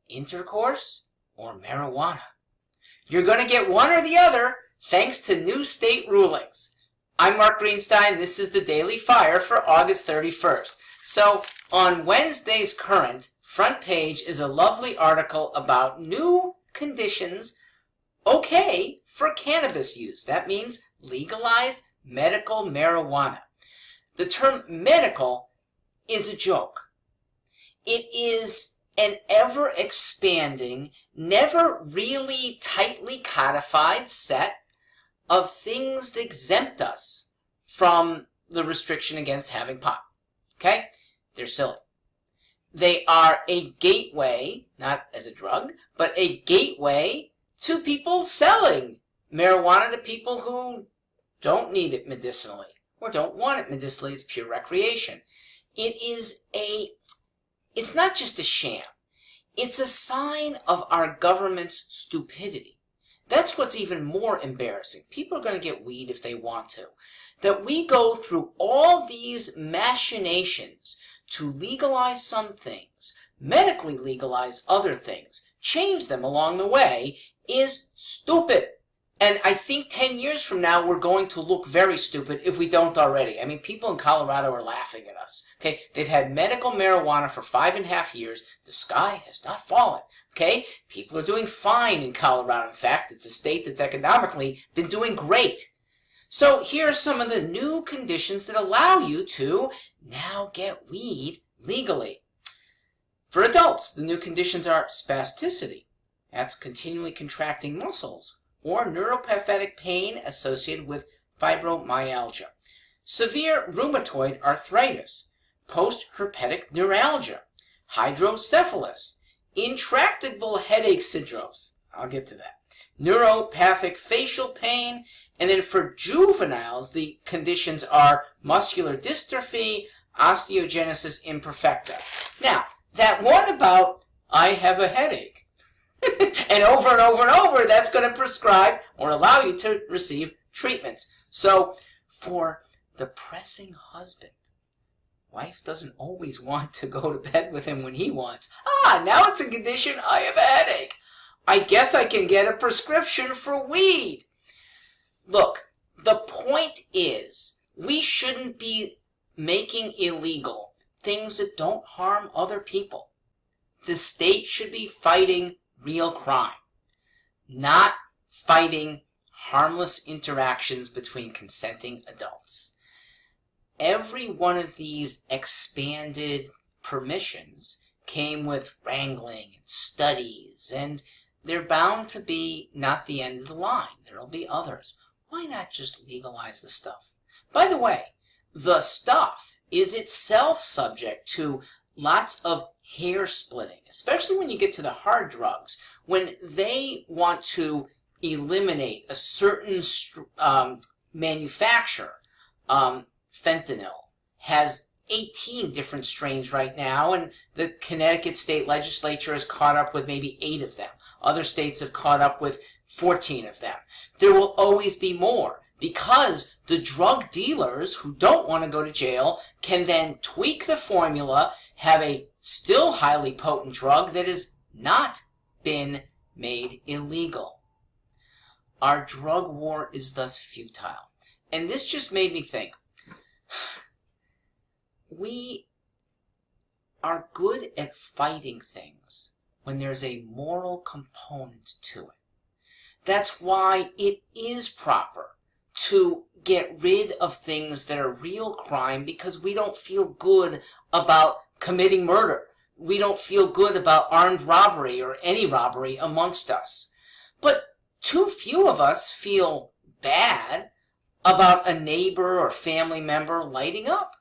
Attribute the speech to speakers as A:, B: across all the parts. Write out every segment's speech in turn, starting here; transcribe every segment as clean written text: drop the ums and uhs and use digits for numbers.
A: intercourse or marijuana. You're going to get one or the other thanks to new state rulings. I'm Mark Greenstein. This is the Daily Fire for August 31st. So on Wednesday's Current, front page is a lovely article about new conditions okay for cannabis use. That means legalized medical marijuana. The term medical is a joke. It is an ever-expanding, never really tightly codified set of things that exempt us from the restriction against having pot. Okay? They're silly. They are a gateway, not as a drug, but a gateway to people selling marijuana to people who don't need it medicinally or don't want it medicinally. It's pure recreation. It's not just a sham. It's a sign of our government's stupidity. That's what's even more embarrassing. People are going to get weed if they want to. That we go through all these machinations to legalize some things, medically legalize other things, change them along the way, is stupid. And I think 10 years from now, we're going to look very stupid if we don't already. I mean, people in Colorado are laughing at us. Okay, they've had medical marijuana for 5.5 years. The sky has not fallen. Okay, people are doing fine in Colorado. In fact, it's a state that's economically been doing great. So here are some of the new conditions that allow you to now get weed legally. For adults, the new conditions are spasticity. That's continually contracting muscles, or neuropathic pain associated with fibromyalgia, severe rheumatoid arthritis, post-herpetic neuralgia, hydrocephalus, intractable headache syndromes, I'll get to that, neuropathic facial pain, and then for juveniles, the conditions are muscular dystrophy, osteogenesis imperfecta. Now, that one about, I have a headache, and over, that's going to prescribe or allow you to receive treatments. So, for the pressing husband, wife doesn't always want to go to bed with him when he wants. Now it's a condition, I have a headache. I guess I can get a prescription for weed. Look, the point is, we shouldn't be making illegal things that don't harm other people. The state should be fighting real crime, not fighting harmless interactions between consenting adults. Every one of these expanded permissions came with wrangling and studies, and they're bound to be not the end of the line. There'll be others. Why not just legalize the stuff? By the way, the stuff is itself subject to lots of hair splitting, especially when you get to the hard drugs. When they want to eliminate a certain manufacturer, fentanyl has 18 different strains right now, and the Connecticut state legislature has caught up with maybe 8 of them. Other states have caught up with 14 of them. There will always be more, because the drug dealers who don't want to go to jail can then tweak the formula, have a still highly potent drug that has not been made illegal. Our drug war is thus futile. And this just made me think, we are good at fighting things when there's a moral component to it. That's why it is proper to get rid of things that are real crime, because we don't feel good about committing murder. We don't feel good about armed robbery or any robbery amongst us. But too few of us feel bad about a neighbor or family member lighting up.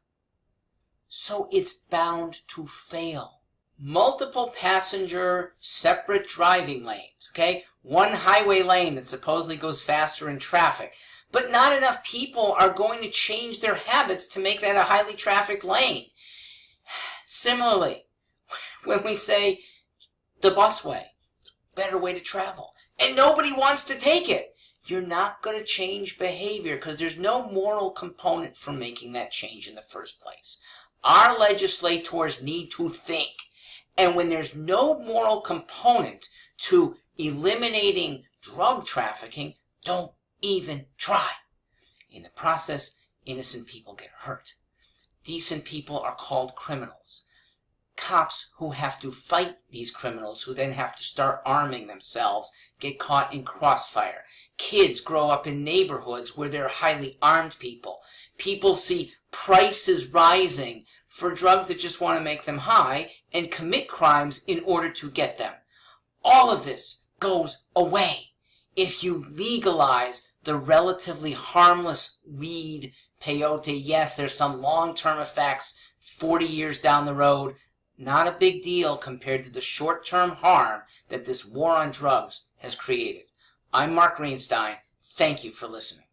A: So it's bound to fail. Multiple passenger, separate driving lanes, okay? One highway lane that supposedly goes faster in traffic. But not enough people are going to change their habits to make that a highly trafficked lane. Similarly, when we say the busway, better way to travel, and nobody wants to take it, you're not going to change behavior because there's no moral component for making that change in the first place. Our legislators need to think And when there's no moral component to eliminating drug trafficking, don't even try. In the process, innocent people get hurt. Decent people are called criminals. Cops who have to fight these criminals, who then have to start arming themselves, get caught in crossfire. Kids grow up in neighborhoods where there are highly armed people. People see prices rising for drugs that just want to make them high and commit crimes in order to get them. All of this goes away if you legalize the relatively harmless weed, peyote. Yes, there's some long-term effects 40 years down the road. Not a big deal compared to the short-term harm that this war on drugs has created. I'm Mark Greenstein. Thank you for listening.